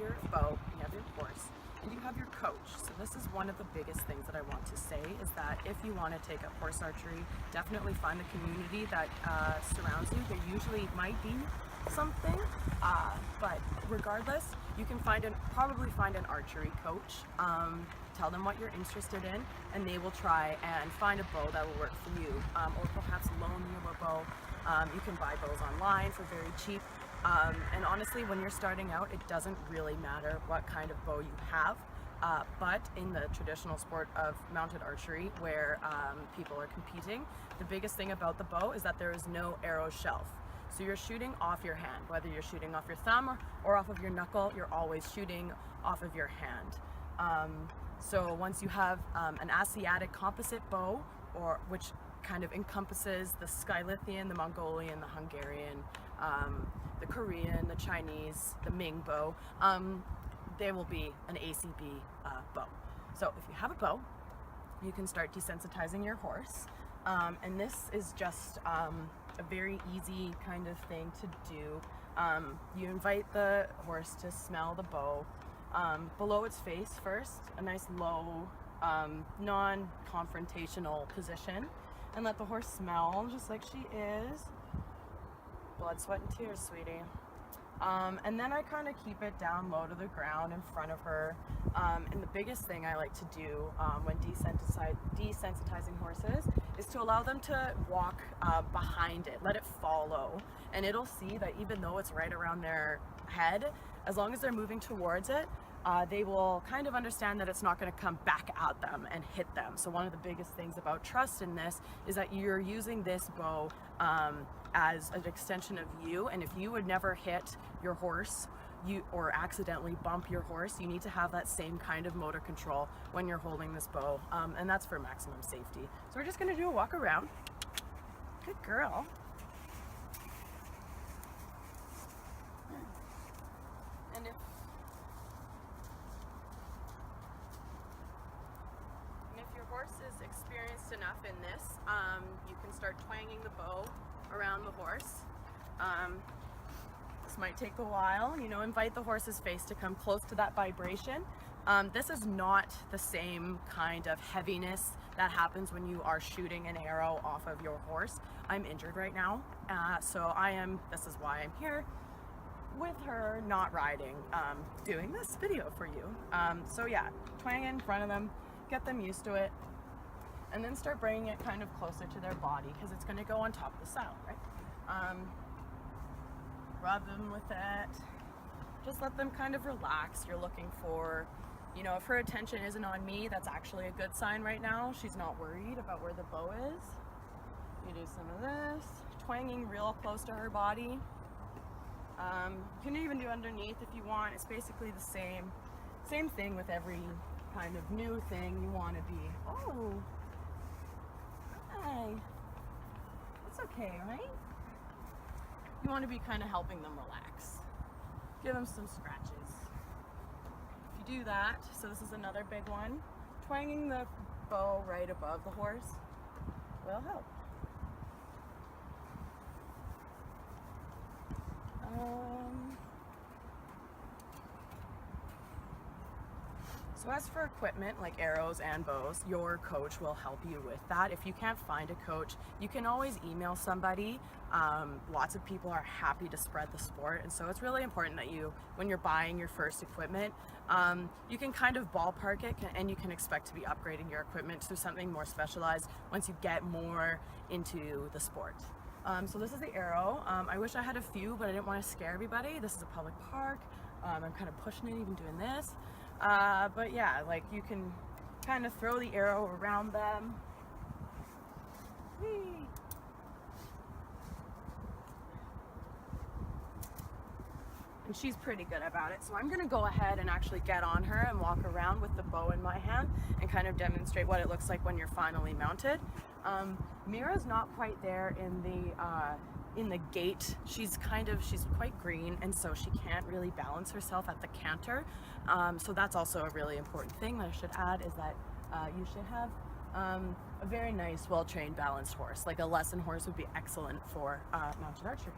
your bow, you have your horse, and you have your coach. So this is one of the biggest things that I want to say, is that if you want to take up horse archery, definitely find the community that surrounds you. There usually might be something, but regardless, you can probably find an archery coach. Tell them what you're interested in, and they will try and find a bow that will work for you, or perhaps loan you a bow. You can buy bows online for very cheap. And honestly, when you're starting out, it doesn't really matter what kind of bow you have. But in the traditional sport of mounted archery, where people are competing, the biggest thing about the bow is that there is no arrow shelf. So you're shooting off your hand. Whether you're shooting off your thumb or off of your knuckle, you're always shooting off of your hand. So once you have an Asiatic composite bow, which kind of encompasses the Skylithian, the Mongolian, the Hungarian, the Korean, the Chinese, the Ming bow, there will be an ACB bow. So if you have a bow, you can start desensitizing your horse. And this is just a very easy kind of thing to do. You invite the horse to smell the bow below its face first, a nice low, non-confrontational position, and let the horse smell just like she is. Blood, sweat, and tears, sweetie. And then I kind of keep it down low to the ground in front of her. And the biggest thing I like to do when desensitizing horses is to allow them to walk behind it, let it follow. And it'll see that even though it's right around their head, as long as they're moving towards it, they will kind of understand that it's not going to come back at them and hit them. So one of the biggest things about trust in this is that you're using this bow as an extension of you, and if you would never hit your horse or accidentally bump your horse, you need to have that same kind of motor control when you're holding this bow, and that's for maximum safety. So we're just going to do a walk around. Good girl. And if your horse is experienced enough in this, you can start twanging the bow around the horse. This might take a while, invite the horse's face to come close to that vibration. This is not the same kind of heaviness that happens when you are shooting an arrow off of your horse. I'm injured right now, so this is why I'm here with her, not riding, doing this video for you. So yeah, twang in front of them, get them used to it, and then start bringing it kind of closer to their body, because it's going to go on top of the saddle, right? Rub them with it. Just let them kind of relax. You're looking for, if her attention isn't on me, that's actually a good sign right now. She's not worried about where the bow is. You do some of this, twanging real close to her body. You can even do underneath if you want. It's basically the same thing with every kind of new thing you want to be. Oh, hi. It's okay, right? You want to be kind of helping them relax. Give them some scratches. If you do that, so this is another big one, twanging the bow right above the horse will help. So as for equipment like arrows and bows, your coach will help you with that. If you can't find a coach, you can always email somebody. Lots of people are happy to spread the sport, and so it's really important that when you're buying your first equipment, you can kind of ballpark it, and you can expect to be upgrading your equipment to something more specialized once you get more into the sport. So this is the arrow. I wish I had a few, but I didn't want to scare everybody. This is a public park. I'm kind of pushing it, even doing this. But yeah, like you can kind of throw the arrow around them. Whee! And she's pretty good about it. So I'm gonna go ahead and actually get on her and walk around with the bow in my hand and kind of demonstrate what it looks like when you're finally mounted. Mira's not quite there in the gait. She's quite green, and so she can't really balance herself at the canter. So that's also a really important thing that I should add, is that you should have a very nice, well-trained, balanced horse. Like a lesson horse would be excellent for mounted archery.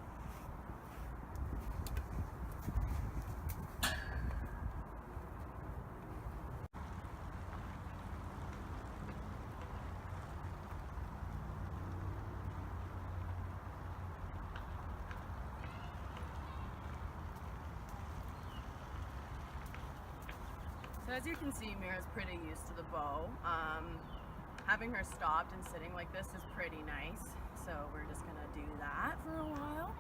as you can see, Mira's pretty used to the bow. Having her stopped and sitting like this is pretty nice. So we're just gonna do that for a while.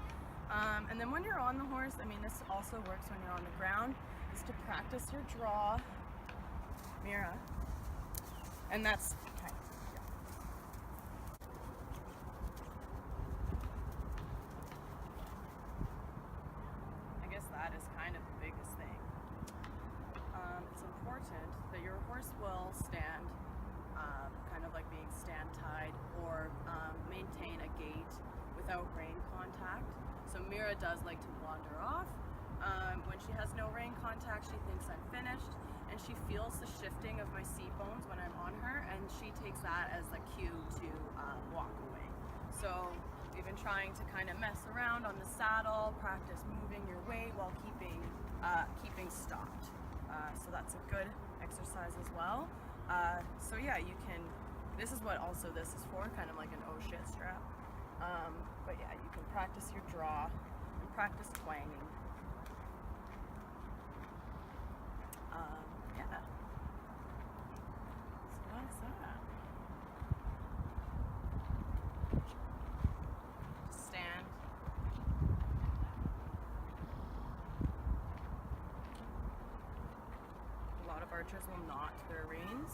And then when you're on the horse, I mean, this also works when you're on the ground, is to practice your draw, Mira. And that's, okay, yeah. I guess that is kind of the biggest thing. It's important that your horse will stand kind of like being stand tied or maintain a gait without rein contact. So Mira does like to wander off. When she has no rein contact, she thinks I'm finished, and she feels the shifting of my seat bones when I'm on her, and she takes that as a cue to walk away. So we've been trying to kind of mess around on the saddle, practice moving your weight while keeping stopped. So that's a good exercise as well. So yeah, you can, this is what also this is for, kind of like an oh shit strap. But yeah, you can practice your draw and practice twanging. Yeah. So that's that. Just stand. A lot of archers will knot their reins.